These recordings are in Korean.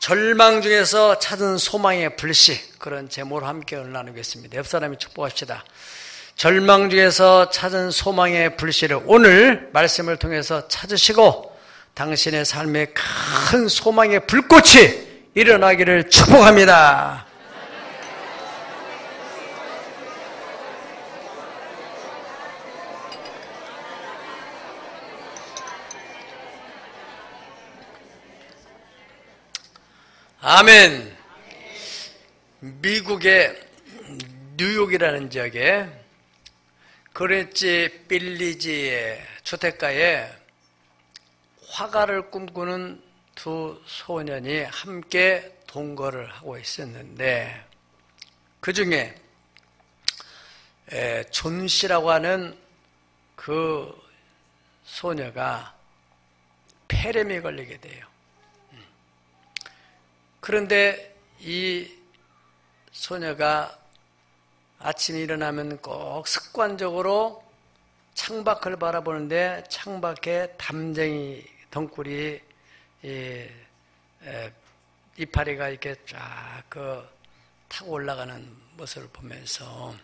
절망 중에서 찾은 소망의 불씨, 그런 제목으로 함께 오늘 나누겠습니다. 옆 사람이 축복합시다. 절망 중에서 찾은 소망의 불씨를 오늘 말씀을 통해서 찾으시고 당신의 삶에 큰 소망의 불꽃이 일어나기를 축복합니다. 아멘. 미국의 뉴욕이라는 지역에 그레치 빌리지의 주택가에 화가를 꿈꾸는 두 소년이 함께 동거를 하고 있었는데 그 중에 존 씨라고 하는 그 소녀가 폐렴에 걸리게 돼요. 그런데 이 소녀가 아침에 일어나면 꼭 습관적으로 창밖을 바라보는데 창밖에 담쟁이 덩굴이 이파리가 이렇게 쫙 타고 올라가는 모습을 보면서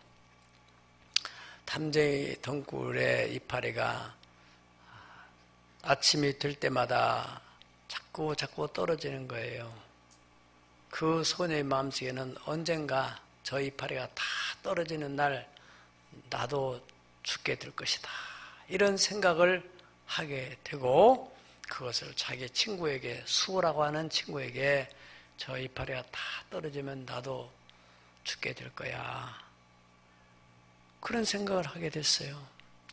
담쟁이 덩굴의 이파리가 아침이 될 때마다 자꾸 떨어지는 거예요. 그 소녀의 마음속에는 언젠가 저 이파리가 다 떨어지는 날 나도 죽게 될 것이다. 이런 생각을 하게 되고 그것을 자기 친구에게 수호라고 하는 친구에게 저 이파리가 다 떨어지면 나도 죽게 될 거야. 그런 생각을 하게 됐어요.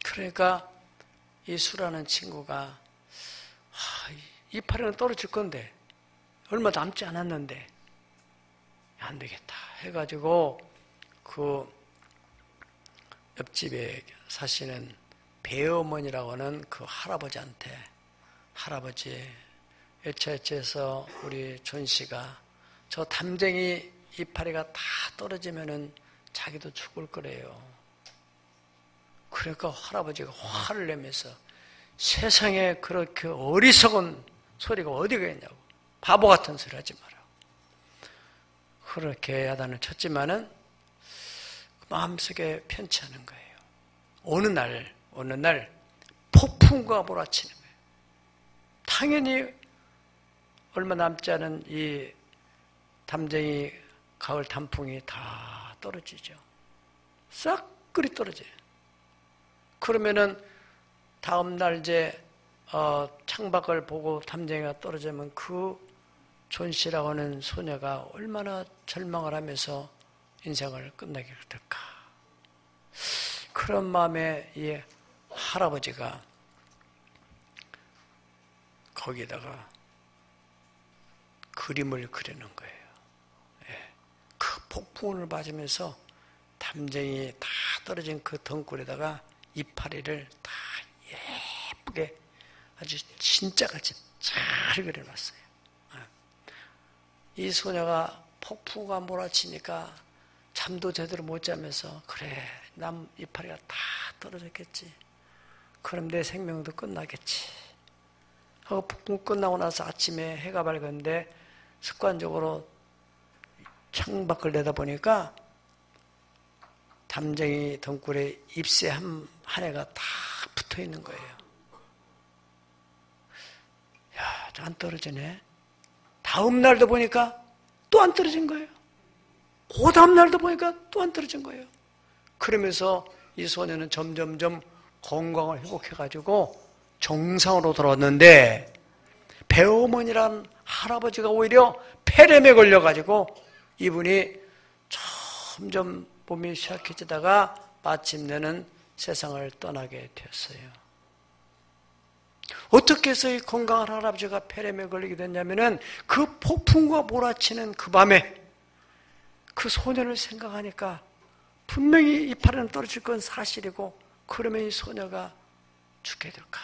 그러니까 이 수라는 친구가 이파리는 떨어질 건데 얼마 남지 않았는데 안 되겠다 해가지고 그 옆집에 사시는 배어머니라고 하는 그 할아버지한테 할아버지 에처에처해서 우리 존 씨가 저 담쟁이 이파리가 다 떨어지면은 자기도 죽을 거래요. 그러니까 할아버지가 화를 내면서 세상에 그렇게 어리석은 소리가 어디가 있냐고 바보 같은 소리 하지 마라. 그렇게 야단을 쳤지만은 마음속에 편치 않은 거예요. 어느 날 폭풍과 몰아치는 거예요. 당연히 얼마 남지 않은 이 담쟁이 가을 단풍이 다 떨어지죠. 싹그리 떨어져요. 그러면은 다음 날 이제 창밖을 보고 담쟁이가 떨어지면 그 존 씨라고 하는 소녀가 얼마나 절망을 하면서 인생을 끝나게 될까. 그런 마음에 이 할아버지가 거기다가 그림을 그리는 거예요. 그 폭풍을 맞으면서 담쟁이 다 떨어진 그 덩굴에다가 이파리를 다 예쁘게 아주 진짜같이 잘 그려놨어요. 이 소녀가 폭풍과 몰아치니까 잠도 제대로 못 자면서 그래 남 이파리가 다 떨어졌겠지. 그럼 내 생명도 끝나겠지. 하고 폭풍 끝나고 나서 아침에 해가 밝았는데 습관적으로 창밖을 내다보니까 담쟁이 덩굴에 잎새 한 해가 다 붙어있는 거예요. 야, 안 떨어지네. 다음 날도 보니까 또 안 떨어진 거예요. 그 다음 날도 보니까 또 안 떨어진 거예요. 그러면서 이 소녀는 점점점 건강을 회복해가지고 정상으로 돌아왔는데 배어머니란 할아버지가 오히려 폐렴에 걸려가지고 이분이 점점 몸이 쇠약해지다가 마침내는 세상을 떠나게 되었어요. 어떻게 해서 이 건강한 할아버지가 폐렴에 걸리게 됐냐면은 그 폭풍과 몰아치는 그 밤에 그 소년을 생각하니까 분명히 이파리는 떨어질 건 사실이고 그러면 이 소녀가 죽게 될까?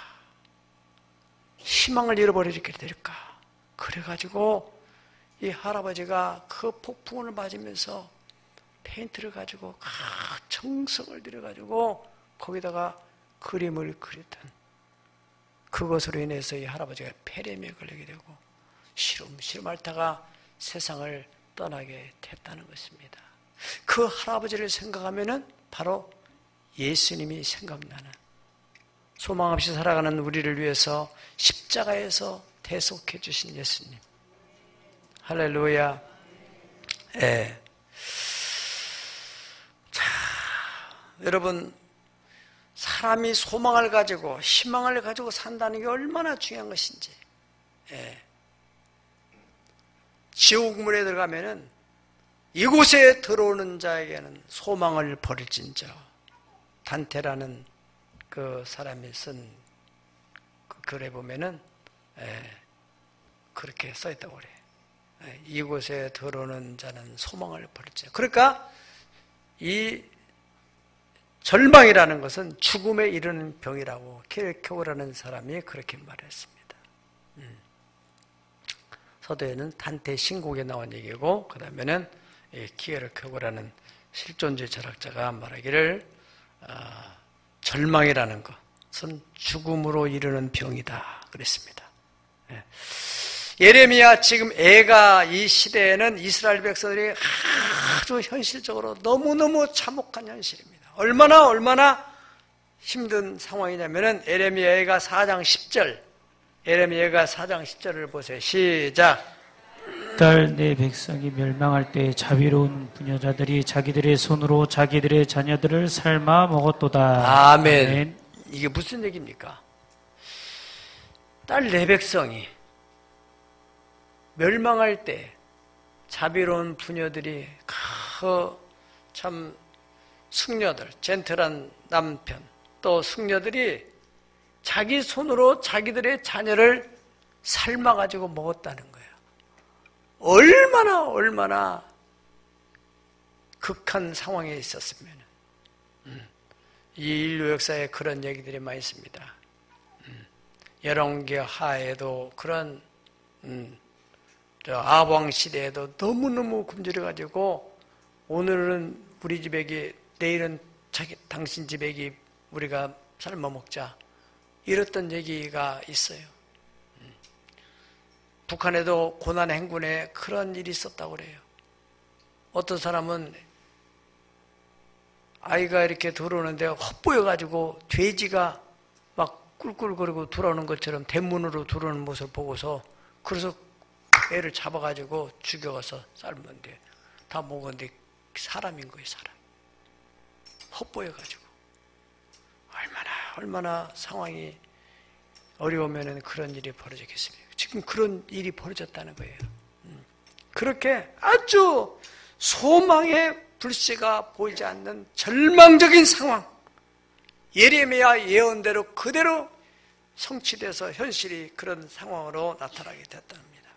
희망을 잃어버리게 될까? 그래가지고 이 할아버지가 그 폭풍을 맞으면서 페인트를 가지고 정성을 들여가지고 거기다가 그림을 그렸던 그것으로 인해서 이 할아버지가 폐렴에 걸리게 되고 시름 앓다가 세상을 떠나게 됐다는 것입니다. 그 할아버지를 생각하면은 바로 예수님이 생각나는, 소망 없이 살아가는 우리를 위해서 십자가에서 대속해 주신 예수님. 할렐루야. 예. 자, 여러분, 사람이 소망을 가지고 희망을 가지고 산다는 게 얼마나 중요한 것인지. 예. 지옥문에 들어가면은 이곳에 들어오는 자에게는 소망을 버릴진저, 단테라는 그 사람이 쓴 그 글에 보면은 그렇게 써있다고 그래요. 이곳에 들어오는 자는 소망을 버릴지어. 그러니까 이 절망이라는 것은 죽음에 이르는 병이라고 킬케고라는 사람이 그렇게 말했습니다. 서도에는 단테 신곡에 나온 얘기고, 그 다음에는 킬케고라는 실존주의 철학자가 말하기를 절망이라는 것은 죽음으로 이르는 병이다 그랬습니다. 예레미야, 지금 애가 이 시대에는 이스라엘 백성들이 아주 현실적으로 너무너무 참혹한 현실입니다. 얼마나 힘든 상황이냐면은 예레미야가 4장 10절, 예레미야가 4장 10절을 보세요. 시작. 딸 내 백성이 멸망할 때 자비로운 부녀자들이 자기들의 손으로 자기들의 자녀들을 삶아 먹었도다. 아멘. 아멘. 이게 무슨 얘기입니까? 딸 내 백성이 멸망할 때 자비로운 부녀들이 참 숙녀들, 젠틀한 남편, 또 숙녀들이 자기 손으로 자기들의 자녀를 삶아가지고 먹었다는 거예요. 얼마나 극한 상황에 있었으면. 이 인류 역사에 그런 얘기들이 많이 있습니다. 열왕기 하에도 그런 아왕 시대에도 너무너무 굶주려가지고 오늘은 우리 집 애기, 내일은 당신 집 애기 우리가 삶아 먹자, 이랬던 얘기가 있어요. 북한에도 고난 행군에 그런 일이 있었다고 그래요. 어떤 사람은 아이가 이렇게 들어오는데 헛보여가지고 돼지가 막 꿀꿀거리고 들어오는 것처럼 대문으로 들어오는 모습을 보고서, 그래서 애를 잡아가지고 죽여가서 삶은데 다 먹었는데 사람인 거예요, 사람. 헛보여가지고. 얼마나 상황이 어려우면 그런 일이 벌어지겠습니까? 지금 그런 일이 벌어졌다는 거예요. 그렇게 아주 소망의 불씨가 보이지 않는 절망적인 상황, 예레미야 예언대로 그대로 성취돼서 현실이 그런 상황으로 나타나게 됐답니다.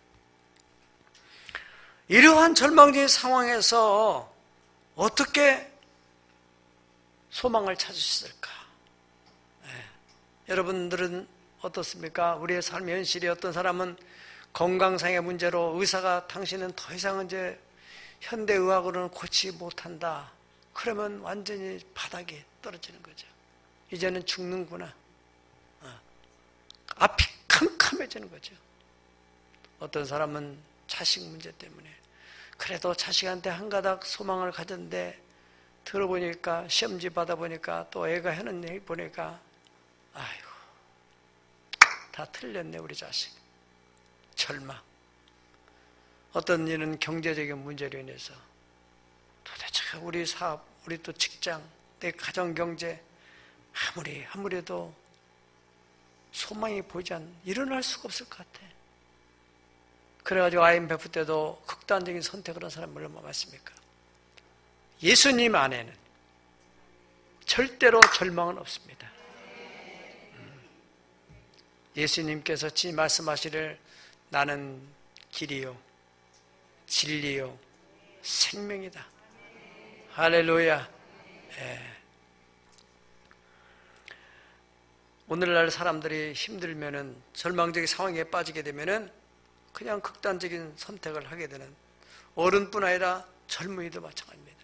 이러한 절망적인 상황에서 어떻게 소망을 찾을 수 있을까? 여러분들은 어떻습니까? 우리의 삶의 현실이, 어떤 사람은 건강상의 문제로 의사가 당신은 더 이상 이제 현대의학으로는 고치지 못한다. 그러면 완전히 바닥에 떨어지는 거죠. 이제는 죽는구나. 앞이 캄캄해지는 거죠. 어떤 사람은 자식 문제 때문에 그래도 자식한테 한 가닥 소망을 가졌는데 들어보니까, 시험지 받아보니까, 또 애가 하는 얘기 보니까 아이고 다 틀렸네 우리 자식. 절망. 어떤 일은 경제적인 문제로 인해서 도대체 우리 사업, 우리 또 직장, 내 가정 경제 아무래도 소망이 보이지 않는, 일어날 수가 없을 것 같아. 그래가지고 IMF 때도 극단적인 선택을 한 사람이 얼마나 많습니까? 예수님 안에는 절대로 절망은 없습니다. 예수님께서 말씀하시를 나는 길이요 진리요 생명이다. 할렐루야. 오늘날 사람들이 힘들면은, 절망적인 상황에 빠지게 되면은 그냥 극단적인 선택을 하게 되는, 어른뿐 아니라 젊은이도 마찬가지입니다.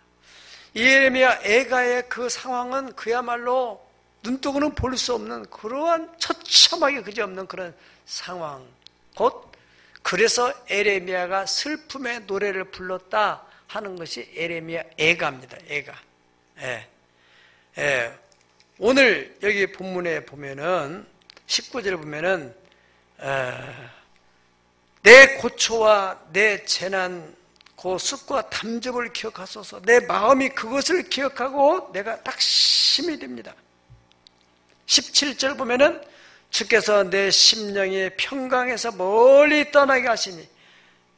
예레미야 애가의 그 상황은 그야말로 눈뜨고는 볼 수 없는 그러한 처참하게 그지없는 그런 상황, 곧 그래서 에레미야가 슬픔의 노래를 불렀다 하는 것이 에레미야 애가입니다. 애가. 오늘 여기 본문에 보면은 19절에 보면은 내 고초와 내 재난 그 습과 담즙을 기억하소서. 내 마음이 그것을 기억하고 내가 낙심이 됩니다. 17절 보면은 주께서 내 심령이 평강에서 멀리 떠나게 하시니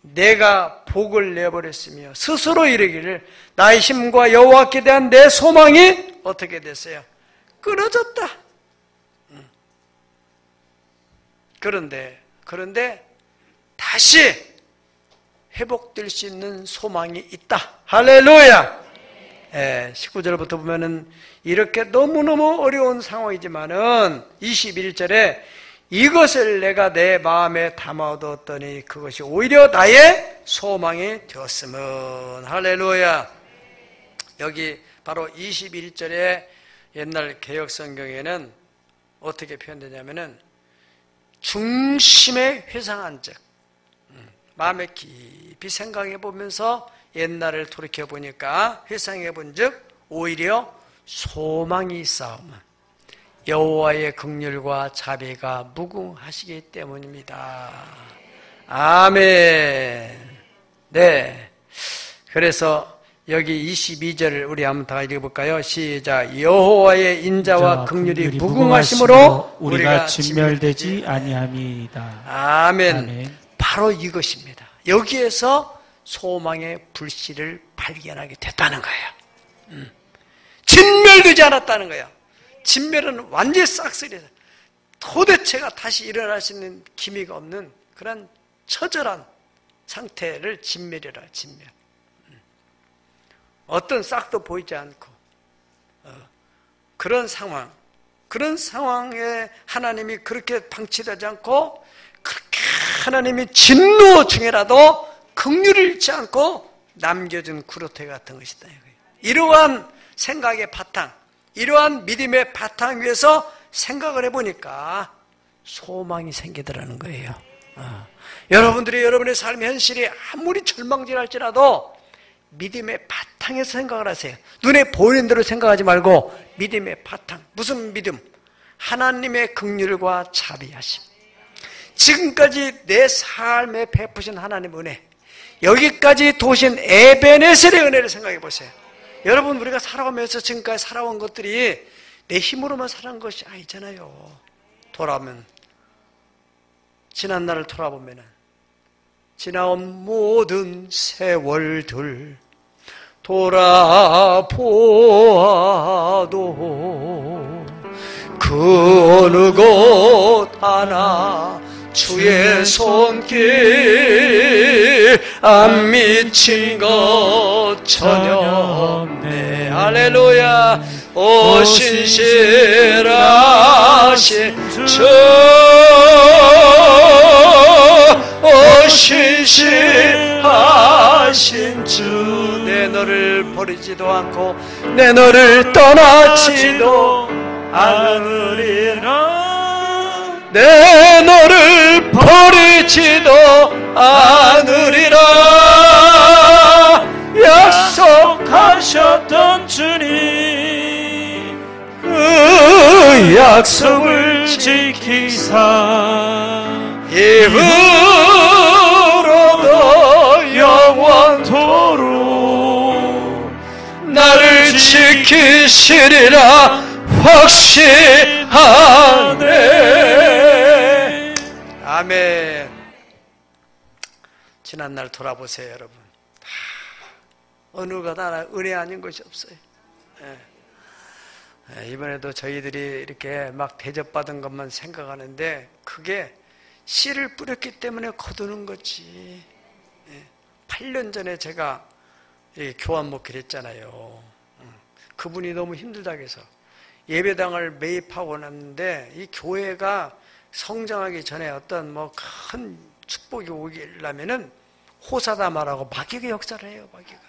내가 복을 내버렸으며 스스로 이르기를 나의 힘과 여호와께 대한 내 소망이 어떻게 됐어요? 끊어졌다. 그런데 다시 회복될 수 있는 소망이 있다. 할렐루야. 19절부터 보면은 이렇게 너무너무 어려운 상황이지만은 21절에 이것을 내가 내 마음에 담아두었더니 그것이 오히려 나의 소망이 되었으면. 할렐루야. 여기 바로 21절에 옛날 개역성경에는 어떻게 표현되냐면은 중심에 회상한 즉, 마음에 깊이 생각해 보면서 옛날을 돌이켜 보니까 회상해 본 즉 오히려 소망이 있사오면 여호와의 긍휼과 자비가 무궁하시기 때문입니다. 아멘. 네. 그래서 여기 22절을 우리 한번 다 읽어볼까요? 시작. 여호와의 인자와 긍휼이 무궁하심으로 우리가 진멸되지 아니함이다. 아멘. 아멘. 바로 이것입니다. 여기에서 소망의 불씨를 발견하게 됐다는 거예요. 진멸되지 않았다는 거예요. 진멸은 완전히 싹쓸이에요. 도대체가 다시 일어날 수 있는 기미가 없는 그런 처절한 상태를 진멸이라. 진멸. 어떤 싹도 보이지 않고 그런 상황에 하나님이 그렇게 방치되지 않고 그렇게 하나님이 진노 중에라도 긍휼을 잃지 않고 남겨준 구르테 같은 것이다. 이러한 생각의 바탕, 이러한 믿음의 바탕 위에서 생각을 해보니까 소망이 생기더라는 거예요. 여러분들이 여러분의 삶의 현실이 아무리 절망질할지라도 믿음의 바탕에서 생각을 하세요. 눈에 보이는 대로 생각하지 말고 믿음의 바탕. 무슨 믿음? 하나님의 긍휼과 자비하심. 지금까지 내 삶에 베푸신 하나님 은혜, 여기까지 도신 에베네셀의 은혜를 생각해 보세요. 여러분, 우리가 살아오면서 지금까지 살아온 것들이 내 힘으로만 살아온 것이 아니잖아요. 돌아오면, 지난 날을 돌아보면 지나온 모든 세월들 돌아보아도 그 어느 곳 하나 주의 손길 안 미친 것 전혀 없네. 할렐루야. 오 신실하신 주, 오 신실하신 주, 내 너를 버리지도 않고 내 너를 떠나지도 않으리라. 내 너를 버리지도 않으리라. 약속하셨던 주님, 그 약속을 지키사 이후로도 영원토록 나를 지키시리라 확신하네. 아멘. 지난날 돌아보세요, 여러분. 어느 것 하나 은혜 아닌 것이 없어요. 이번에도 저희들이 이렇게 막 대접받은 것만 생각하는데 그게 씨를 뿌렸기 때문에 거두는 거지. 8년 전에 제가 교환 목회를 했잖아요. 그분이 너무 힘들다고 해서 예배당을 매입하고 났는데 이 교회가 성장하기 전에 어떤 뭐 큰 축복이 오기려면은 호사다마라고 마귀가 역사를 해요. 마귀가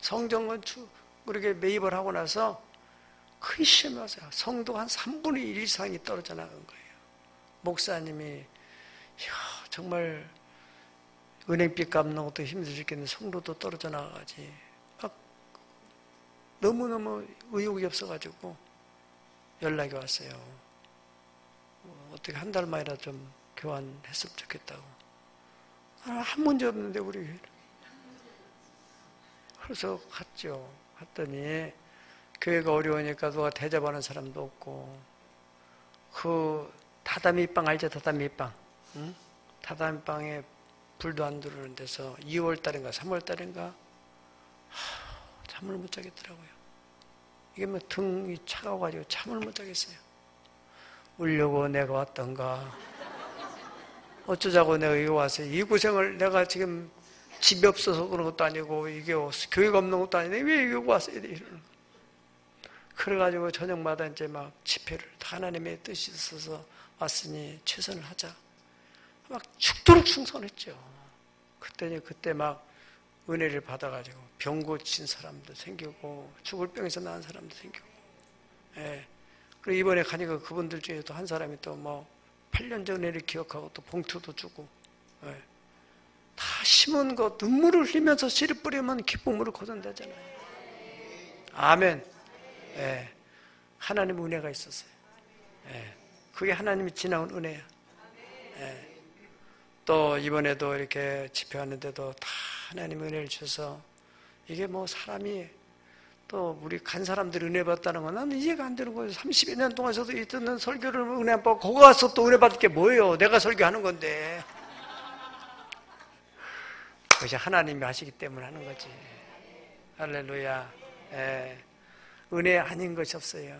성전 건축 그렇게 매입을 하고 나서 큰 시험이 왔어요. 성도 한 3분의 1 이상이 떨어져 나간 거예요. 목사님이 정말 은행빚 갚는 것도 힘들어 죽겠는데 성도도 떨어져 나가지. 막 너무너무 의욕이 없어가지고 연락이 왔어요. 어떻게 한 달 만이라도 좀 교환했으면 좋겠다고. 한 문제 없는데 우리 교회는. 그래서 갔죠. 갔더니 교회가 어려우니까 누가 대접하는 사람도 없고, 그 다다미빵 알죠? 다다미빵. 응? 다다미빵에 불도 안 들어오는 데서 2월달인가 3월달인가 잠을 못 자겠더라고요. 이게 뭐 등이 차가워가지고 잠을 못 자겠어요. 울려고 내가 왔던가 어쩌자고 내가 여기 와서 이 고생을, 내가 지금 집이 없어서 그런 것도 아니고 이게 교회가 없는 것도 아닌데 왜 여기 왔어야 돼? 그래가지고 저녁마다 이제 막 집회를, 하나님의 뜻이 있어서 왔으니 최선을 하자. 막 죽도록 충성했죠. 그때 막 은혜를 받아가지고 병 고친 사람도 생기고 죽을 병에서 나은 사람도 생기고. 예. 그리고 이번에 가니까 그분들 중에도 한 사람이 또 뭐 8년 전 은혜를 기억하고 또 봉투도 주고. 예. 다 심은 거 눈물을 흘리면서 씨를 뿌리면 기쁨으로 거둔다잖아요. 아멘. 예. 하나님의 은혜가 있었어요. 예. 그게 하나님이 지나온 은혜야. 예. 또 이번에도 이렇게 집회하는데도 다 하나님의 은혜를 주셔서, 이게 뭐 사람이 또 우리 간 사람들이 은혜 받았다는 건 나는 이해가 안 되는 거예요. 32년 동안 저도 듣는 설교를 은혜 안 받고 거기 가서 또 은혜 받을 게 뭐예요? 내가 설교하는 건데. 그것이 하나님이 하시기 때문에 하는 거지. 할렐루야. 예. 은혜 아닌 것이 없어요.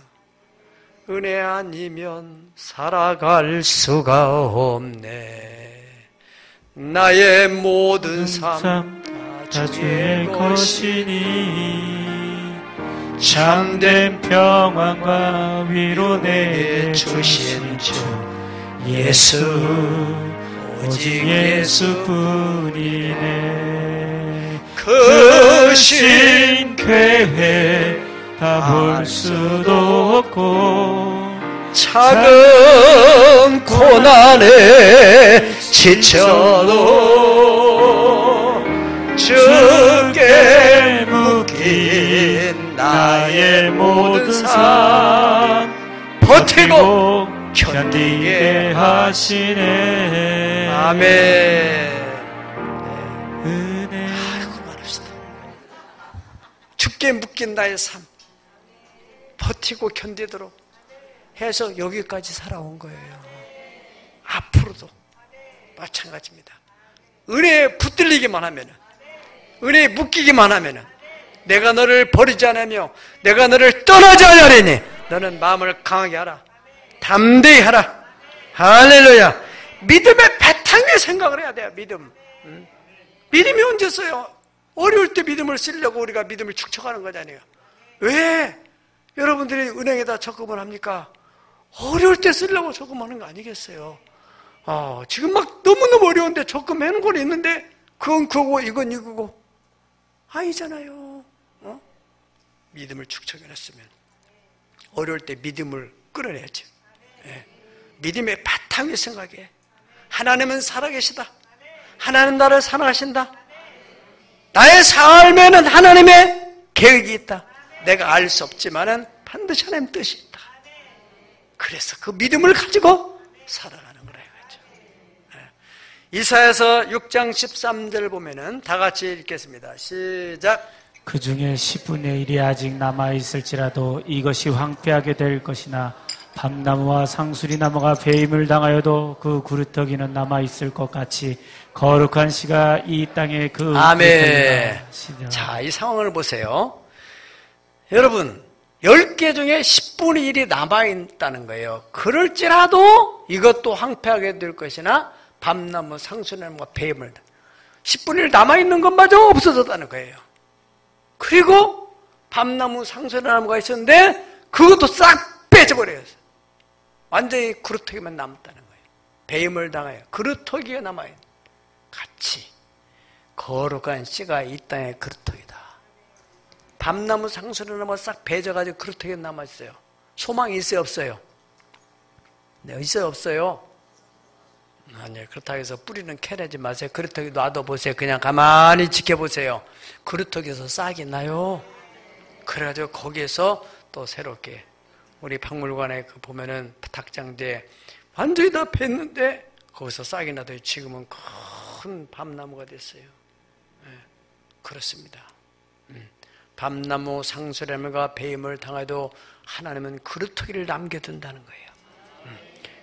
은혜 아니면 살아갈 수가 없네. 나의 모든 삶 다 주의 것이니 참된 평안과 위로 내주신 주 예수, 오직 예수뿐이네. 그 신교회 다 볼 수도 없고 작은 고난에 지쳐도 주께 묶인 나의 모든 삶 버티고 견디게 하시네. 아멘. 은혜. 그만합시다. 주께 묶인 나의 삶 버티고 견디도록 해서 여기까지 살아온 거예요. 앞으로도 마찬가지입니다. 은혜에 붙들리기만 하면은, 은혜에 묶이기만 하면은, 내가 너를 버리지 않으며 내가 너를 떠나지 않으리니 너는 마음을 강하게 하라. 담대히 하라. 할렐루야. 믿음의 바탕에 생각을 해야 돼요. 믿음. 믿음이 언제 써요? 어려울 때 믿음을 쓰려고 우리가 믿음을 축적하는 거잖아요. 왜 여러분들이 은행에다 적금을 합니까? 어려울 때 쓰려고 적금하는 거 아니겠어요? 지금 막 너무너무 어려운데 적금해놓은 건 있는데 그건 그거고 이건 이거고 아니잖아요. 믿음을 축적해놨으면 어려울 때 믿음을 끌어내야죠. 예. 믿음의 바탕에 생각해. 하나님은 살아계시다. 하나님 나를 사랑하신다. 나의 삶에는 하나님의 계획이 있다. 내가 알 수 없지만은 반드시 하나님 뜻이 있다. 그래서 그 믿음을 가지고 살아가는 거라 이거죠. 이사야서 6장 13절 보면은 다 같이 읽겠습니다. 시작. 그 중에 10분의 1이 아직 남아있을지라도 이것이 황폐하게 될 것이나 밤나무와 상수리나무가 배임을 당하여도 그 구루터기는 남아있을 것 같이 거룩한 씨가 이 땅에 그 아멘. 자, 이 상황을 보세요. 여러분 10개 중에 10분의 1이 남아있다는 거예요. 그럴지라도 이것도 황폐하게 될 것이나 밤나무 상수리나무가 배임을 10분의 1 남아있는 것마저 없어졌다는 거예요. 그리고 밤나무 상수리나무가 있었는데 그것도 싹 빼져버려요. 완전히 그루터기만 남았다는 거예요. 배임을 당하여 그루터기가 남아요. 같이 거룩한 씨가 이 땅의 그루터기다. 밤나무 상수리나무가 싹 베져가지고 그루터기가 남아있어요. 소망이 있어요 없어요? 네, 있어요 없어요? 아니요. 그렇다고 해서 뿌리는 캐내지 마세요. 그루터기 놔둬보세요. 그냥 가만히 지켜보세요. 그루터기에서 싹이 나요. 그래가지고 거기에서 또 새롭게 우리 박물관에 그 보면은 닭장대에 완전히 다 뱄는데 거기서 싹이 나도 지금은 큰 밤나무가 됐어요. 네, 그렇습니다. 밤나무 상수라면과 배임을 당해도 하나님은 그루터기를 남겨둔다는 거예요.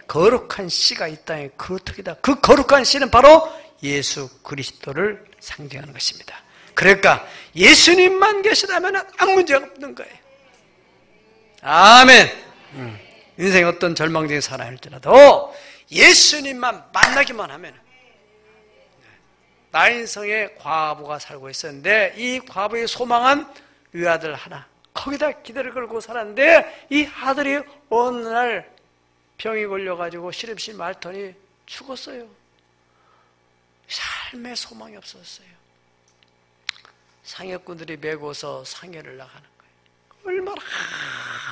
거룩한 씨가 이 땅에 그루터기다. 그 거룩한 씨는 바로 예수 그리스도를 상징하는 것입니다. 그러니까 예수님만 계시다면 아무 문제가 없는 거예요. 아멘. 인생에 어떤 절망적인 사람일지라도 예수님만 만나기만 하면, 나인성에 과부가 살고 있었는데 이 과부의 소망한 외아들 하나, 거기다 기대를 걸고 살았는데 이 아들이 어느 날 병이 걸려가지고 시름실 말더니 죽었어요. 삶의 소망이 없었어요. 상여꾼들이 메고서 상여를 나가는 거예요.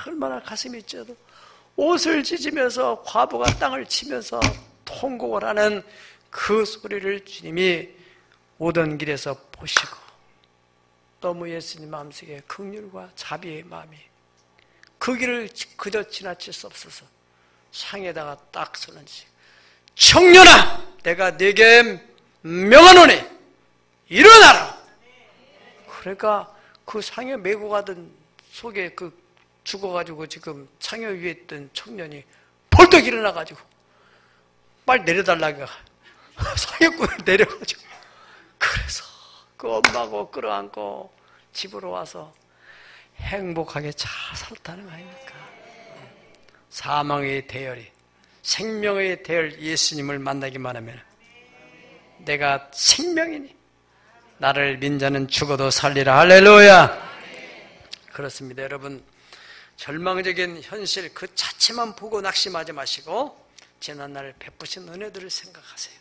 얼마나 가슴이 찢어도 옷을 찢으면서 과부가 땅을 치면서 통곡을 하는 그 소리를 주님이 오던 길에서 보시고 너무 예수님 마음속에 긍휼과 자비의 마음이 그 길을 그저 지나칠 수 없어서 상에다가 딱 서는지, 청년아, 내가 네게 명하노니 일어나라. 그러니까 그 상에 메고 가던 속에 그 죽어가지고 지금 상에 위에 있던 청년이 벌떡 일어나가지고 빨리 내려달라고 상여꾼을 내려가지고, 그래서 그 엄마하고 끌어안고 집으로 와서 행복하게 잘 살았다는 거 아닙니까? 사망의 대열이 생명의 대열 예수님을 만나기만 하면 내가 생명이니 나를 민자는 죽어도 살리라. 할렐루야. 그렇습니다. 여러분, 절망적인 현실 그 자체만 보고 낙심하지 마시고 지난날 베푸신 은혜들을 생각하세요.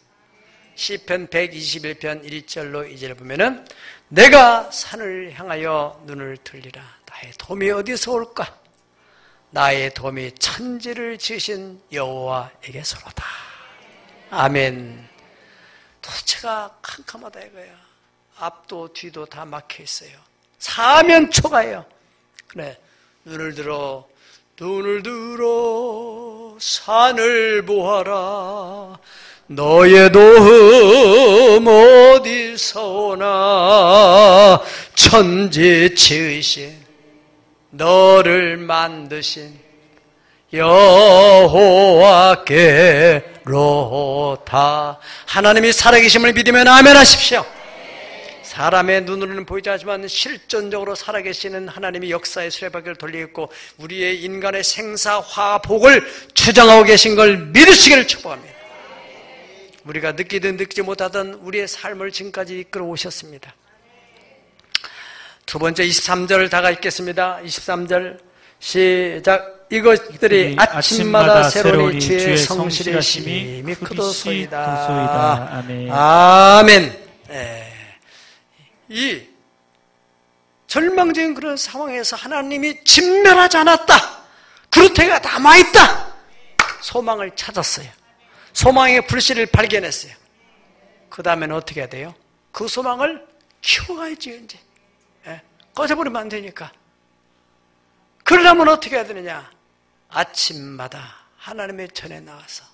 시편 121편 1절로 2절 보면은 내가 산을 향하여 눈을 들리라. 나의 도움이 어디서 올까? 나의 도움이 천지를 지으신 여호와에게서로다. 아멘. 도처가 캄캄하다 이거야. 앞도 뒤도 다 막혀 있어요. 사면초가예요. 그래, 눈을 들어 산을 보아라. 너의 도움 어디서 오나? 천지 지으신 너를 만드신 여호와께로다. 하나님이 살아계심을 믿으면 아멘 하십시오. 사람의 눈으로는 보이지 않지만 실존적으로 살아계시는 하나님이 역사의 수레바퀴를 돌리고 우리의 인간의 생사화복을 주장하고 계신 걸 믿으시기를 축복합니다. 우리가 느끼든 느끼지 못하던 우리의 삶을 지금까지 이끌어 오셨습니다. 두 번째 23절 다가 읽겠습니다. 23절 시작. 이것들이 아침마다 새로니 주의 성실의 심히 크도소이다. 아멘. 아멘. 이 절망적인 그런 상황에서 하나님이 진멸하지 않았다. 그루터기가 남아있다. 소망을 찾았어요. 소망의 불씨를 발견했어요. 그 다음에는 어떻게 해야 돼요? 그 소망을 키워가야죠. 이제 꺼져버리면 안 되니까. 그러려면 어떻게 해야 되느냐? 아침마다 하나님의 전에 나와서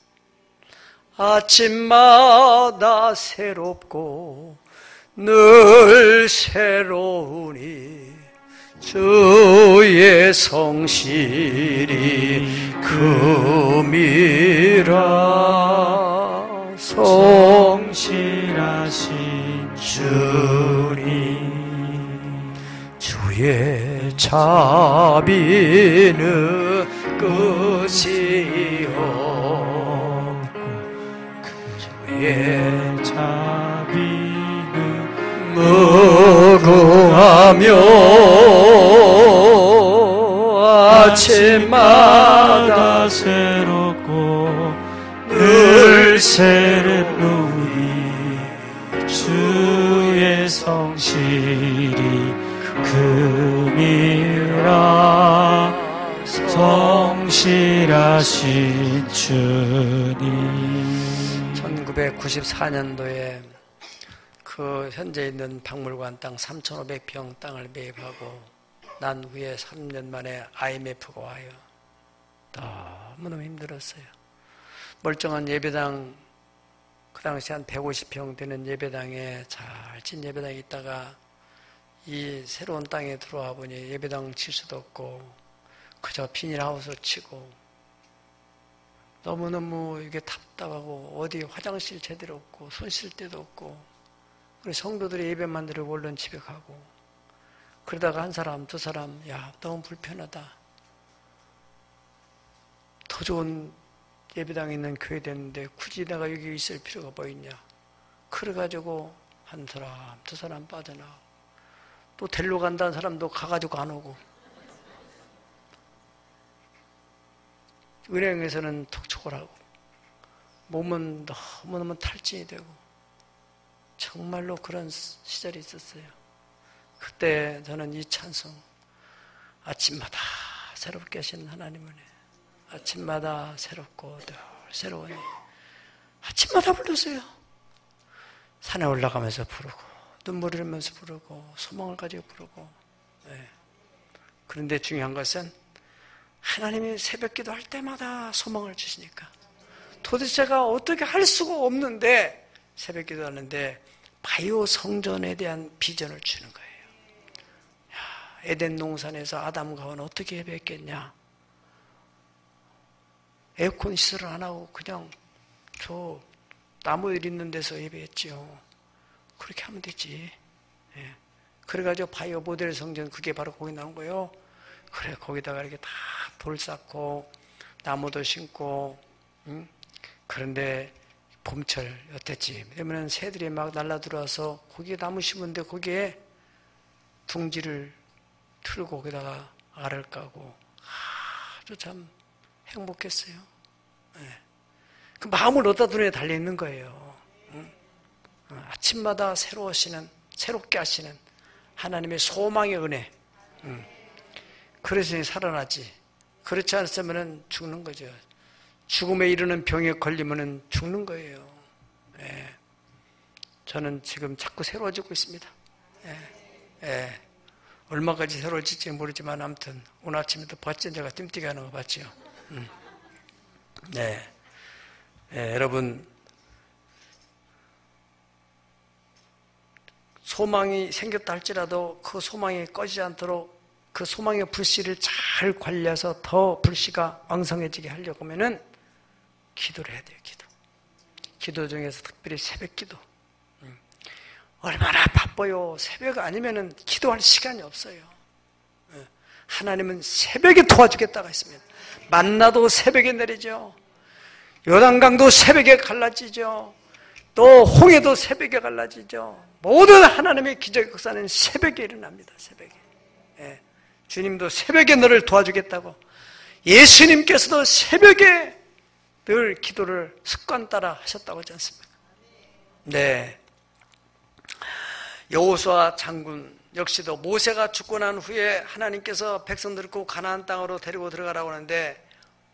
아침마다 새롭고 늘 새로우니 주의 성실이 금이라. 성실하신 주님 주의 자비는 끝이 없고 주의 자비는 무궁하며 아침마다 새롭고 늘 새롭으니 주의 성실이 금이라. 성실하신 주님. 1994년도에 그 현재 있는 박물관 땅 3,500평 땅을 매입하고 난 후에 3년 만에 IMF가 와요. 너무너무 힘들었어요. 멀쩡한 예배당, 그 당시 한 150평 되는 예배당에 잘 진 예배당에 있다가 이 새로운 땅에 들어와 보니 예배당 칠 수도 없고 그저 비닐하우스 치고 너무너무 이게 답답하고 어디 화장실 제대로 없고 손 쉴 데도 없고 우리 성도들이 예배만 드리고 얼른 집에 가고 그러다가 한 사람 두 사람 야 너무 불편하다. 더 좋은 예배당에 있는 교회 됐는데 굳이 내가 여기 있을 필요가 뭐 있냐. 그래가지고 한 사람 두 사람 빠져나오고 또 데리러 간다는 사람도 가가지고 안 오고 은행에서는 톡촉을 하고 몸은 너무너무 탈진이 되고 정말로 그런 시절이 있었어요. 그때 저는 이 찬송 아침마다 새롭게 하신 하나님은 아침마다 새롭고 늘 새로우니 아침마다 불렀어요. 산에 올라가면서 부르고 눈물을 흘리면서 부르고 소망을 가지고 부르고 네. 그런데 중요한 것은 하나님이 새벽기도 할 때마다 소망을 주시니까 도대체 제가 어떻게 할 수가 없는데 새벽기도 하는데 바이오 성전에 대한 비전을 주는 거예요. 야, 에덴 동산에서 아담과 하와는 어떻게 예배했겠냐. 에어컨 시설을 안 하고 그냥 저 나무들 있는 데서 예배했지요. 그렇게 하면 되지. 예. 그래가지고 바이오 모델 성전 그게 바로 거기 나온 거예요. 그래 거기다가 이렇게 다 돌 쌓고 나무도 심고 그런데 봄철 어땠지? 그러면 새들이 막 날라 들어와서 거기에 나무 심은데 거기에 둥지를 틀고 거기다가 알을 까고 아주 참 행복했어요. 네. 그 마음을 얻다 두에 달려 있는 거예요. 아침마다 새롭게 하시는 하나님의 소망의 은혜. 그래서 살아나지. 그렇지 않으면 죽는 거죠. 죽음에 이르는 병에 걸리면 죽는 거예요. 예. 저는 지금 자꾸 새로워지고 있습니다. 예. 예. 얼마까지 새로워질지 모르지만 아무튼 오늘 아침에도 봤죠? 제가 뜀뛰게 하는 거 봤죠? 네. 예, 여러분 소망이 생겼다 할지라도 그 소망이 꺼지지 않도록 그 소망의 불씨를 잘 관리해서 더 불씨가 왕성해지게 하려고 하면은 기도를 해야 돼요. 기도 중에서 특별히 새벽 기도. 얼마나 바빠요. 새벽 아니면은 기도할 시간이 없어요. 하나님은 새벽에 도와주겠다고 했습니다. 만나도 새벽에 내리죠. 요단강도 새벽에 갈라지죠. 또 홍해도 새벽에 갈라지죠. 모든 하나님의 기적의 역사는 새벽에 일어납니다. 새벽에. 예. 주님도 새벽에 너를 도와주겠다고 예수님께서도 새벽에 늘 기도를 습관 따라 하셨다고 하지 않습니까? 네. 여호수아 장군 역시도 모세가 죽고 난 후에 하나님께서 백성들을 꼭 가나안 땅으로 데리고 들어가라고 하는데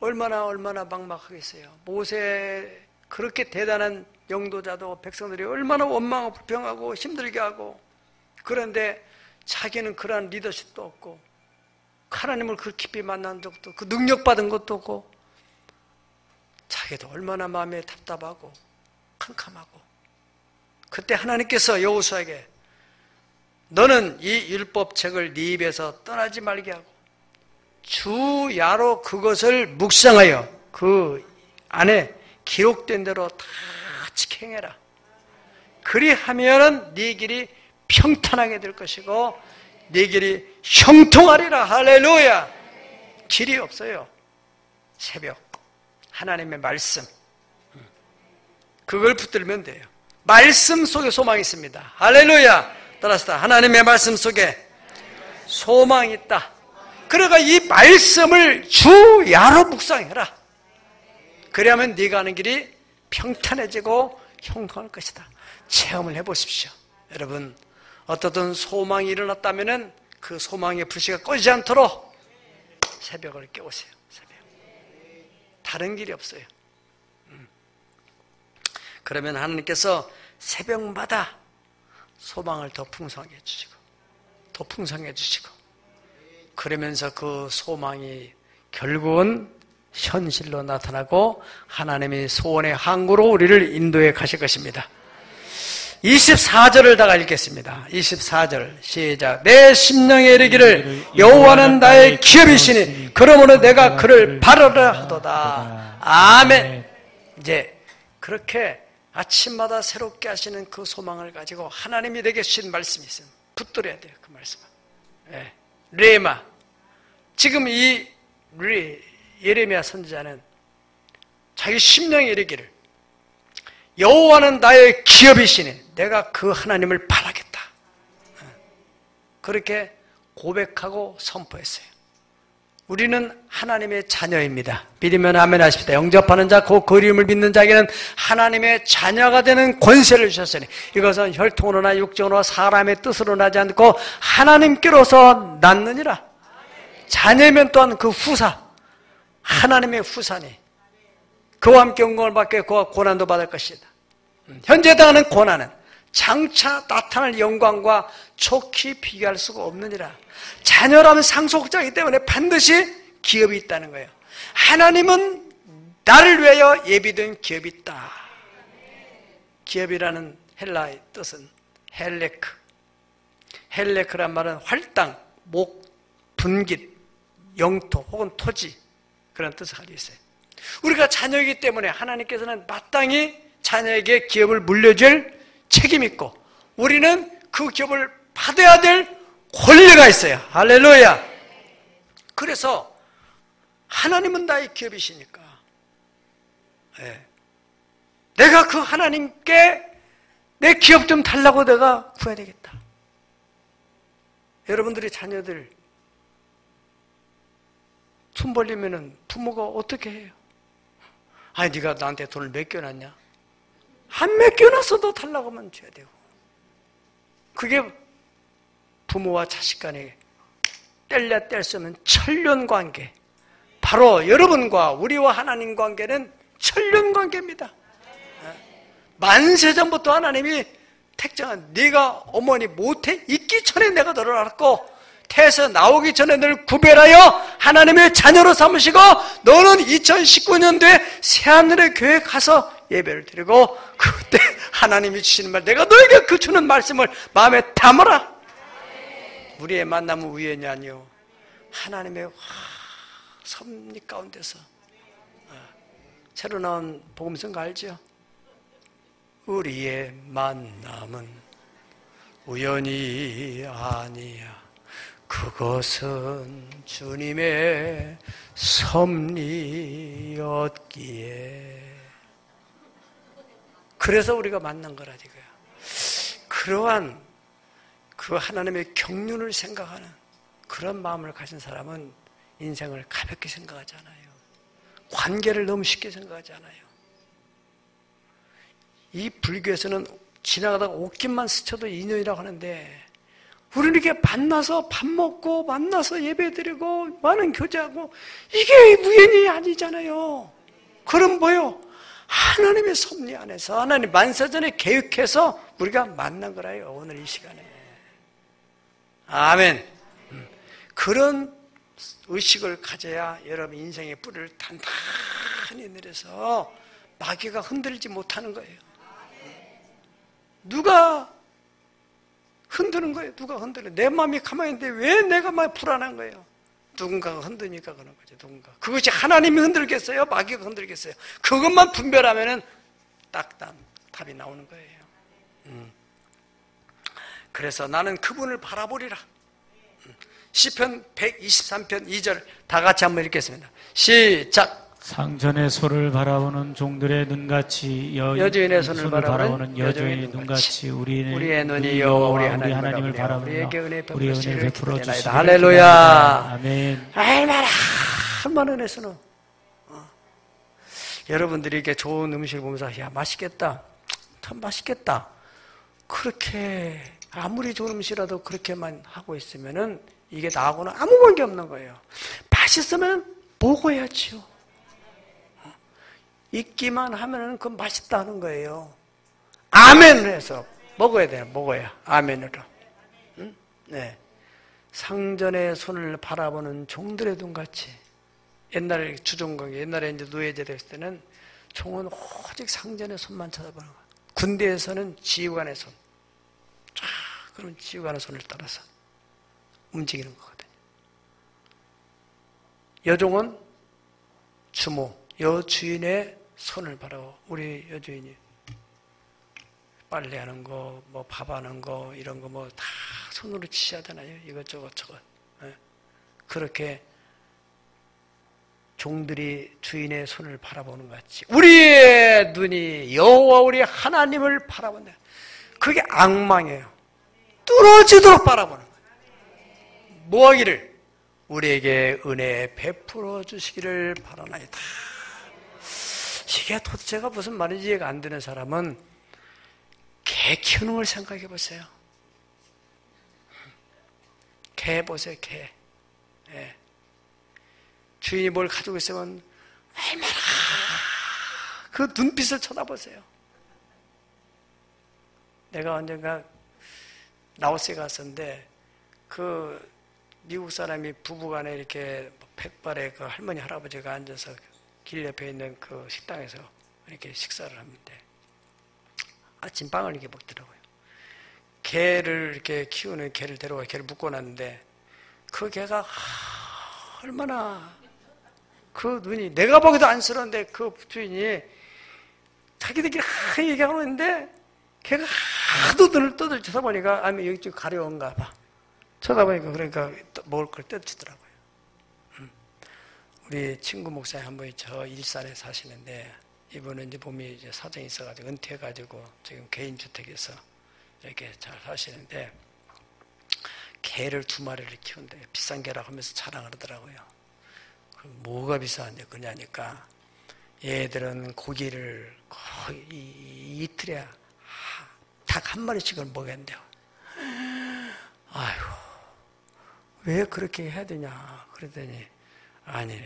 얼마나 막막하겠어요. 모세 그렇게 대단한 영도자도 백성들이 얼마나 원망하고 불평하고 힘들게 하고 그런데 자기는 그러한 리더십도 없고 하나님을 그 깊이 만난 적도 그 능력받은 것도 없고 자기도 얼마나 마음에 답답하고 캄캄하고 그때 하나님께서 여호수아에게 너는 이 율법책을 네 입에서 떠나지 말게 하고 주야로 그것을 묵상하여 그 안에 기록된 대로 다 지켜행해라. 그리하면은 네 길이 평탄하게 될 것이고 네 길이 형통하리라. 할렐루야. 길이 없어요. 새벽 하나님의 말씀 그걸 붙들면 돼요. 말씀 속에 소망이 있습니다. 할렐루야. 따라서 하나님의 말씀 속에 소망이 있다. 그러니까 이 말씀을 주야로 묵상해라. 그래야만 네가 하는 길이 평탄해지고 형통할 것이다. 체험을 해보십시오. 여러분 어떻든 소망이 일어났다면 그 소망의 불씨가 꺼지지 않도록 새벽을 깨우세요. 새벽. 다른 길이 없어요. 그러면 하나님께서 새벽마다 소망을 더 풍성하게 해주시고 더 풍성해 주시고 그러면서 그 소망이 결국은 현실로 나타나고 하나님이 소원의 항구로 우리를 인도해 가실 것입니다. 24절을 다가 읽겠습니다. 24절 시작. 내 심령에 이르기를 여호와는 나의 기업이시니 그러므로 내가 그를 바라라 하도다. 아멘. 이제 그렇게 아침마다 새롭게 하시는 그 소망을 가지고 하나님이 내게 주신 말씀이 있으면 붙들어야 돼요. 그 말씀은. 예. 레마. 지금 이 예레미야 선지자는 자기 심령에 이르기를 여호와는 나의 기업이시니 내가 그 하나님을 바라겠다. 그렇게 고백하고 선포했어요. 우리는 하나님의 자녀입니다. 믿으면 아멘 하십시다. 영접하는 자, 그 이름을 믿는 자에게는 하나님의 자녀가 되는 권세를 주셨으니 이것은 혈통으로나 육정으로나 사람의 뜻으로 나지 않고 하나님께로서 낳느니라. 자녀면 또한 그 후사, 하나님의 후사니 그와 함께 영광을 받게 그와 고난도 받을 것이다. 현재 당하는 고난은 장차 나타날 영광과 촉히 비교할 수가 없느니라. 자녀라면 상속자이기 때문에 반드시 기업이 있다는 거예요. 하나님은 나를 위하여 예비된 기업이 있다. 기업이라는 헬라의 뜻은 헬레크. 헬레크란 말은 활당, 목, 분깃, 영토 혹은 토지 그런 뜻을 가지고 있어요. 우리가 자녀이기 때문에 하나님께서는 마땅히 자녀에게 기업을 물려줄 책임이 있고 우리는 그 기업을 받아야 될 권리가 있어요. 할렐루야. 그래서 하나님은 나의 기업이시니까 내가 그 하나님께 내 기업 좀 달라고 내가 구해야 되겠다. 여러분들이 자녀들 손 벌리면은 부모가 어떻게 해요? 아니 네가 나한테 돈을 맡겨놨냐? 안 맡겨놨어도 달라고 하면 줘야 되고 그게 부모와 자식 간에 뗄래야 뗄 수 없는 천륜관계 바로 여러분과 우리와 하나님 관계는 천륜관계입니다. 만세전부터 하나님이 택정한 네가 어머니 모태 있기 전에 내가 너를 알았고 태에서 나오기 전에 너를 구별하여 하나님의 자녀로 삼으시고 너는 2019년도에 새하늘의 교회에 가서 예배를 드리고 그때 하나님이 주시는 말 내가 너에게 그 주는 말씀을 마음에 담아라. 우리의 만남은 우연이 아니요 하나님의 섭리 가운데서 새로 나온 복음성가 알죠? 우리의 만남은 우연이 아니야. 그것은 주님의 섭리였기에 그래서 우리가 만난 거라니까요. 그러한 그 하나님의 경륜을 생각하는 그런 마음을 가진 사람은 인생을 가볍게 생각하지 않아요. 관계를 너무 쉽게 생각하지 않아요. 이 불교에서는 지나가다가 옷깃만 스쳐도 인연이라고 하는데 우리는 이렇게 만나서 밥 먹고 만나서 예배드리고 많은 교제하고 이게 우연이 아니잖아요. 그럼 뭐요? 하나님의 섭리 안에서 하나님 만세전에 계획해서 우리가 만난 거라요. 오늘 이 시간에. 아멘. 그런 의식을 가져야 여러분 인생의 뿌리를 단단히 내려서 마귀가 흔들지 못하는 거예요. 누가 흔드는 거예요? 누가 흔들어요? 내 마음이 가만히 있는데 왜 내가 막 불안한 거예요? 누군가가 흔드니까 그런 거죠. 누군가. 그것이 하나님이 흔들겠어요? 마귀가 흔들겠어요? 그것만 분별하면은 딱 답이 나오는 거예요. 그래서 나는 그분을 바라보리라. 시편 123편 2절 다 같이 한번 읽겠습니다. 시작. 상전의 소를 바라보는 종들의 눈같이 여주인의 손을 바라보는 여주인의 눈같이 우리의 눈이 여호와 우리 하나님을 바라보며 우리에게 은혜 베풀어 주시옵소서. 할렐루야. 아멘. 얼마나 은혜서는 여러분들이 이렇게 좋은 음식을 보면서 야 맛있겠다, 참 맛있겠다. 그렇게 아무리 좋은 음식이라도 그렇게만 하고 있으면은 이게 나하고는 아무 관계 없는 거예요. 맛있으면 먹어야지요. 있기만 하면은 그 맛있다 하는 거예요. 아멘을 해서 먹어야 돼요. 먹어야 아멘으로. 응? 네. 상전의 손을 바라보는 종들의 눈같이. 옛날에 주종관계, 옛날에 이제 노예제 됐을 때는 종은 오직 상전의 손만 쳐다보는 거예요. 군대에서는 지휘관의 손. 쫙, 그럼 지휘관의 손을 따라서 움직이는 거거든요. 여종은 주모, 여주인의 손을 바라고, 우리 여주인이 빨래하는 거, 뭐 밥하는 거, 이런 거 뭐 다 손으로 지시하잖아요. 이것저것 저것. 그렇게 종들이 주인의 손을 바라보는 것 같이 우리의 눈이 여호와 우리 하나님을 바라본다. 그게 악망이에요. 뚫어지도록 바라보는 거예요. 뭐하기를? 우리에게 은혜 베풀어 주시기를 바라나이다. 이게 도대체가 무슨 말인지 이해가 안 되는 사람은 개 키우는 걸 생각해 보세요. 개 보세요, 개. 예. 주인이 뭘 가지고 있으면 얼마나 그 눈빛을 쳐다보세요. 내가 언젠가 라오스에 갔었는데 그 미국 사람이 부부간에 이렇게 백발의 그 할머니 할아버지가 앉아서 길 옆에 있는 그 식당에서 이렇게 식사를 하는데 아침빵을 이렇게 먹더라고요. 개를 이렇게 키우는 개를 데려가 개를 묶어놨는데 그 개가 얼마나 그 눈이 내가 보기도 안쓰러운데 그 주인이 자기들끼리 얘기하고 있는데 걔가 하도 눈을 떠들 쳐다보니까 아니 여기 좀 가려운가 봐. 쳐다보니까 그러니까 먹을 걸 떼치더라고요. 우리 친구 목사님 한 분이 저 일산에 사시는데 이분은 이제 몸이 이제 사정이 있어가지고 은퇴해가지고 지금 개인주택에서 이렇게 잘 사시는데 개를 2마리를 키운대. 비싼 개라고 하면서 자랑을 하더라고요. 뭐가 비싼데 그러냐니까 얘들은 고기를 거의 이틀에 닭 1마리씩을 먹였는데요. 아이고 왜 그렇게 해야 되냐 그랬더니 아니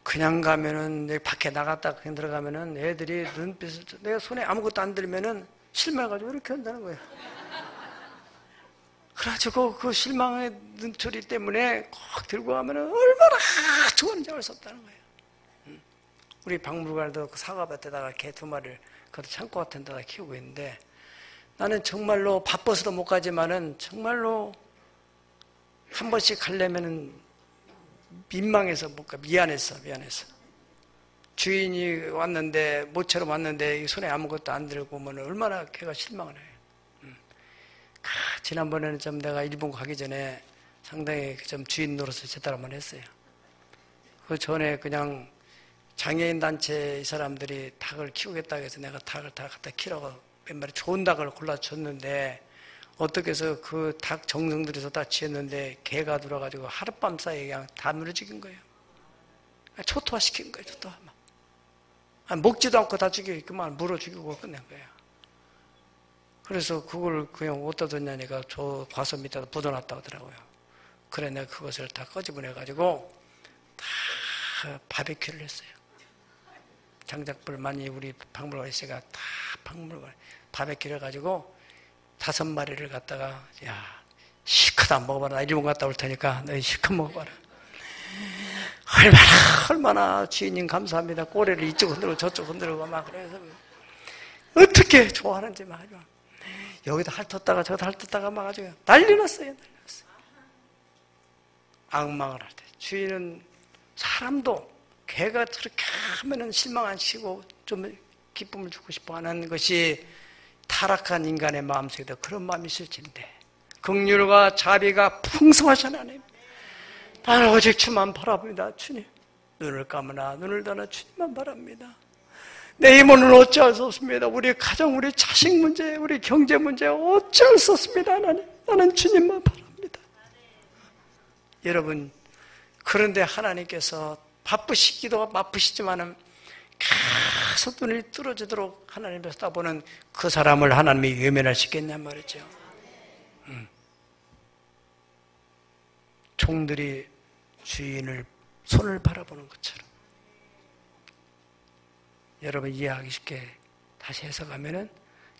그냥 가면은 밖에 나갔다 그냥 들어가면은 애들이 눈빛을 내가 손에 아무것도 안 들면은 실망해가지고 이렇게 한다는 거예요. 그래가지고 그 실망의 눈초리 때문에 꼭 들고 가면은 얼마나 좋은지 알 수 없다는 거예요. 우리 박물관에도 그 사과밭에다가 개 2마리를 그 창고 같은 데다 키우고 있는데 나는 정말로 바빠서도 못 가지만은 정말로 한 번씩 가려면은 민망해서 못 가. 미안해서. 주인이 왔는데 모처럼 왔는데 손에 아무것도 안 들고 오면 얼마나 걔가 실망을 해요. 지난번에는 좀 내가 일본 가기 전에 상당히 좀 주인 노릇을 제대로 한번 했어요. 그 전에 그냥 장애인 단체 이 사람들이 닭을 키우겠다고 해서 내가 닭을 다 갖다 키우라고 몇 마리 좋은 닭을 골라줬는데 어떻게 해서 그 닭 정성 들여서 다 지었는데 개가 들어가지고 하룻밤 사이에 그냥 다 무너지긴 거예요. 초토화 시킨 거예요, 초토화. 먹지도 않고 다 죽이게만 물어 죽이고 끝낸 거예요. 그래서 그걸 그냥 어디다 뒀냐니까 저 과서 밑에다 묻어놨다 하더라고요. 그래 내가 그것을 다 꺼집어내가지고 다 바베큐를 했어요. 장작불 많이 우리 박물관에 있어가 다 박물관에 바베큐를 해가지고 5마리를 갖다가 야 시크다 먹어봐라. 나 일본 갔다 올 테니까 너희 시크 먹어봐라. 얼마나 주인님 감사합니다. 꼬리를 이쪽 흔들고 저쪽 흔들고 막 그래서 어떻게 좋아하는지 막 하죠. 여기다 핥았다가 저기다 핥았다가 막 아주 난리 났어요. 악망을 할 때 주인은 사람도 개가 저렇게 하면은 실망 안 시키고 좀 기쁨을 주고 싶어 하는 것이 타락한 인간의 마음속에도 그런 마음이 있을진데 긍휼과 자비가 풍성하신 하나님, 나는 오직 주만 바라봅니다. 주님, 눈을 감으나 눈을 닫아 주님만 바랍니다. 내 힘으로는 어찌할 수 없습니다. 우리 가정, 우리 자식 문제, 우리 경제 문제 어찌할 수 없습니다. 하나님, 나는 주님만 바랍니다. 여러분, 그런데 하나님께서 바쁘시기도 바쁘시지만은 계속 눈이 뚫어지도록 하나님께서 따보는 그 사람을 하나님이 외면할 수 있겠냔 말이죠. 종들이 주인을 손을 바라보는 것처럼 여러분 이해하기 쉽게 다시 해석하면은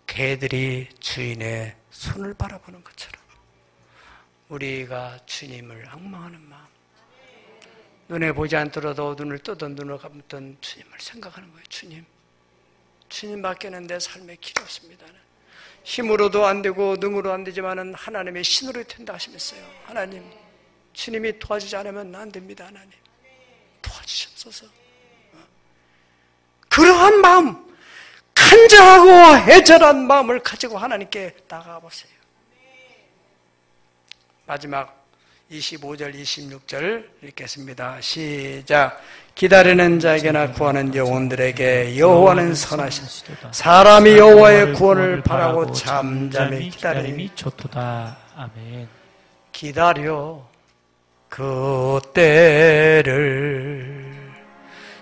개들이 주인의 손을 바라보는 것처럼 우리가 주님을 앙망하는 마음, 눈에 보지 않더라도 눈을 뜨던 눈을 감던 주님을 생각하는 거예요. 주님밖에는 내 삶에 길이 없습니다. 힘으로도 안 되고 능으로 안 되지만은 하나님의 신으로 된다 하시면서요. 하나님, 주님이 도와주지 않으면 안 됩니다. 하나님, 도와주시옵소서. 그러한 마음, 간절하고 애절한 마음을 가지고 하나님께 나아가 보세요. 마지막 25절, 26절 읽겠습니다. 시작. 기다리는 자에게나 구하는 영혼들에게 여호와는 선하시도다. 사람이 여호와의 구원을 바라고 잠잠히 기다림이 좋도다. 아멘. 기다려 그 때를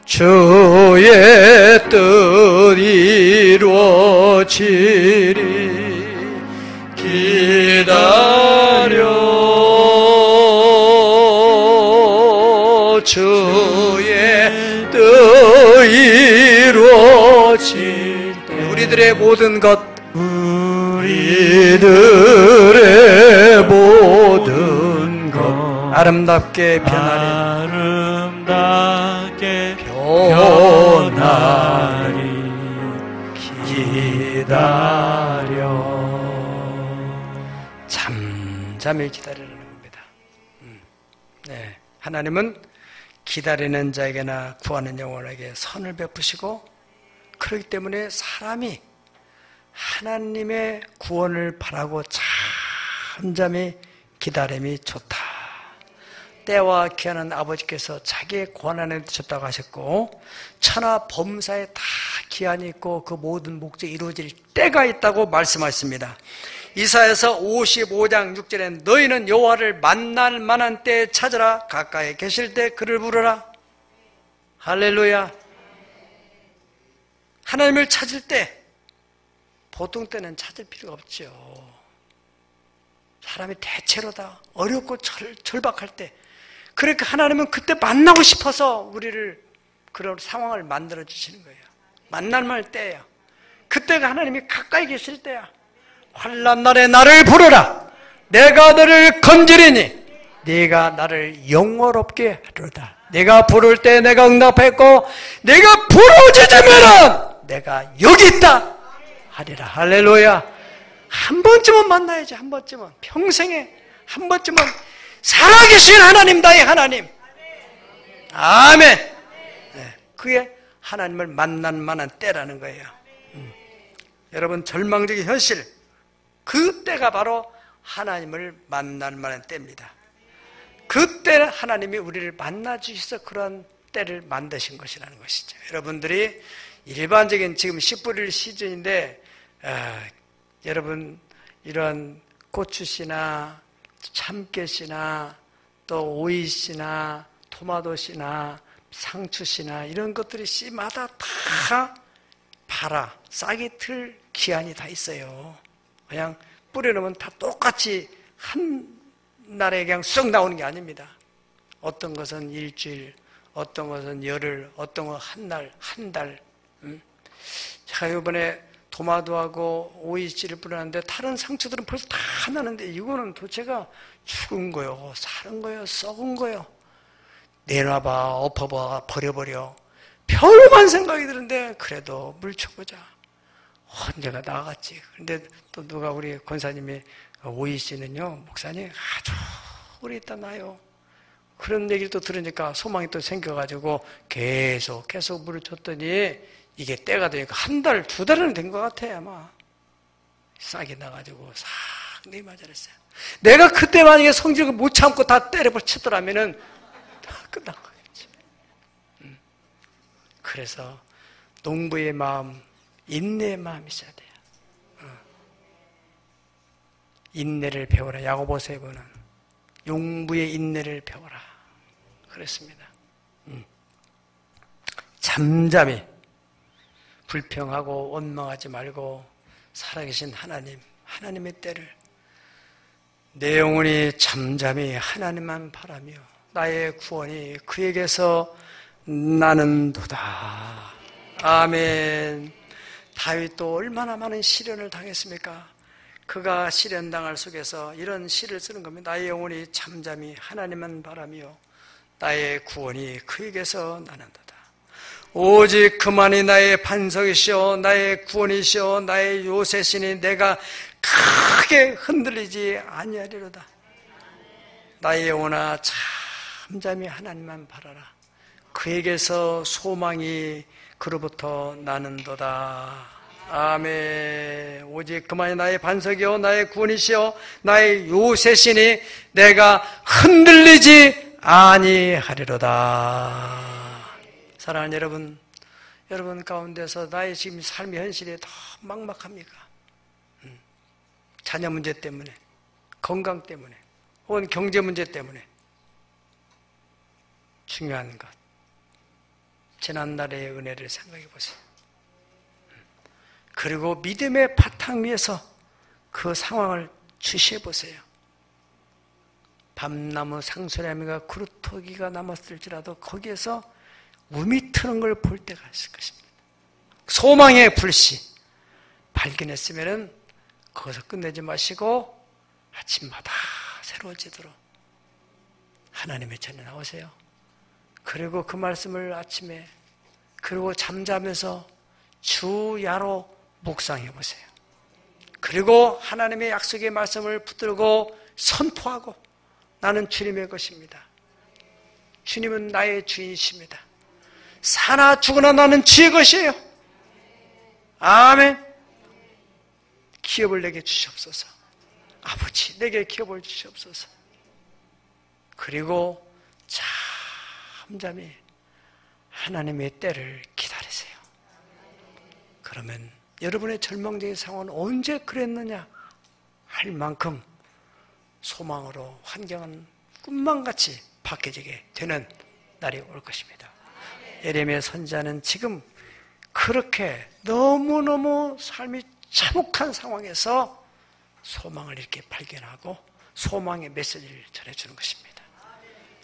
주의 뜻 이루어지리. 기다려 주의 뜻 이루어질 때 우리들의 모든 것 우리들의 모든 것 아름답게 변하리 기다려 잠잠히 기다리라는 겁니다. 네, 하나님은 기다리는 자에게나 구하는 영혼에게 선을 베푸시고 그렇기 때문에 사람이 하나님의 구원을 바라고 잠잠히 기다림이 좋다. 때와 기한은 아버지께서 자기의 권한에 두셨다고 하셨고 천하 범사에 다 기한이 있고 그 모든 목적이 이루어질 때가 있다고 말씀하셨습니다. 이사야서 55장 6절에 너희는 여호와를 만날 만한 때에 찾으라. 가까이 계실 때 그를 부르라. 할렐루야. 하나님을 찾을 때 보통 때는 찾을 필요가 없죠. 사람이 대체로 다 어렵고 절박할 때 그러니까 하나님은 그때 만나고 싶어서 우리를 그런 상황을 만들어 주시는 거예요. 만날 만할 때예요. 그때가 하나님이 가까이 계실 때야. 환난 날에 나를 부르라. 내가 너를 건지리니 네가 나를 영원롭게 하리로다. 내가 부를 때 내가 응답했고 내가 부르짖으면은 내가 여기 있다 하리라. 할렐루야. 한 번쯤은 만나야지. 한 번쯤은 평생에 한 번쯤은 살아계신 하나님, 나의 하나님. 아멘. 네, 그게 하나님을 만날 만한 때라는 거예요. 여러분 절망적인 현실, 그 때가 바로 하나님을 만날 만한 때입니다. 그때 하나님이 우리를 만나주셔서 그런 때를 만드신 것이라는 것이죠. 여러분들이 일반적인 지금 씨 뿌릴 시즌인데 여러분 이런 고추씨나 참깨씨나 또 오이씨나 토마토씨나 상추씨나 이런 것들이 씨마다 다 팔아 싹이 틀 기한이 다 있어요. 그냥 뿌려놓으면 다 똑같이 한 날에 그냥 쑥 나오는 게 아닙니다. 어떤 것은 일주일, 어떤 것은 열흘, 어떤 건 한 날, 한 달. 제가 이번에 토마토하고 오이씨를 뿌렸는데 다른 상추들은 벌써 다 나는데 이거는 도대체가 죽은 거요, 사는 거요, 썩은 거요. 내놔봐, 엎어봐, 버려버려. 별만 생각이 드는데 그래도 물 쳐보자. 언제가 나갔지. 근데 또 누가 우리 권사님이 오이씨는요, 목사님 아주 오래 있다 나요. 그런 얘기를 또 들으니까 소망이 또 생겨가지고 계속 물을 줬더니 이게 때가 되니까 한 달, 두 달은 된 것 같아 아마. 싹이 나가지고 싹 내만 잘했어요. 내가 그때 만약에 성질을 못 참고 다 때려치더라면은 다 끝난 거겠지. 그래서 농부의 마음, 인내의 마음이 있어야 돼요. 인내를 배워라. 야고보서에는 용부의 인내를 배워라 그랬습니다. 잠잠히 불평하고 원망하지 말고 살아계신 하나님, 하나님의 때를 내 영혼이 잠잠히 하나님만 바라며 나의 구원이 그에게서 나는도다. 아멘. 다윗도 얼마나 많은 시련을 당했습니까? 그가 시련당할 속에서 이런 시를 쓰는 겁니다. 나의 영혼이 잠잠히 하나님만 바라며 나의 구원이 그에게서 나는도다. 오직 그만이 나의 반석이시오 나의 구원이시오 나의 요새시니 내가 크게 흔들리지 아니하리로다. 나의 영혼아 잠잠히 하나님만 바라라. 그에게서 소망이 그로부터 나는도다. 아멘. 오직 그만이 나의 반석이요 나의 구원이시요 나의 요새시니 내가 흔들리지 아니하리로다. 사랑하는 여러분 가운데서 나의 지금 삶의 현실이 더 막막합니까? 자녀 문제 때문에, 건강 때문에, 혹은 경제 문제 때문에. 중요한 것, 지난날의 은혜를 생각해 보세요. 그리고 믿음의 바탕 위에서 그 상황을 주시해 보세요. 밤나무 상수라미가 그루터기가 남았을지라도 거기에서 우미 트는 걸 볼 때가 있을 것입니다. 소망의 불씨 발견했으면 거기서 끝내지 마시고 아침마다 새로워지도록 하나님의 전에 나오세요. 그리고 그 말씀을 아침에 그리고 잠자면서 주야로 묵상해 보세요. 그리고 하나님의 약속의 말씀을 붙들고 선포하고 나는 주님의 것입니다. 주님은 나의 주인이십니다. 사나 죽으나 나는 주의 것이에요. 아멘. 기업을 내게 주시옵소서. 아버지 내게 기업을 주시옵소서. 그리고 잠잠히 하나님의 때를 기다리세요. 그러면 여러분의 절망적인 상황은 언제 그랬느냐 할 만큼 소망으로 환경은 꿈만같이 바뀌어지게 되는 날이 올 것입니다. 예레미야 선지자는 지금 그렇게 너무너무 삶이 참혹한 상황에서 소망을 이렇게 발견하고 소망의 메시지를 전해주는 것입니다.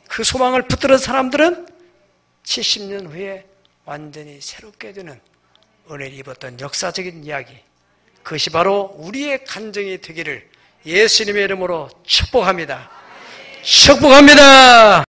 그 소망을 붙들은 사람들은 70년 후에 완전히 새롭게 되는 은혜를 입었던 역사적인 이야기, 그것이 바로 우리의 간증이 되기를 예수님의 이름으로 축복합니다. 축복합니다.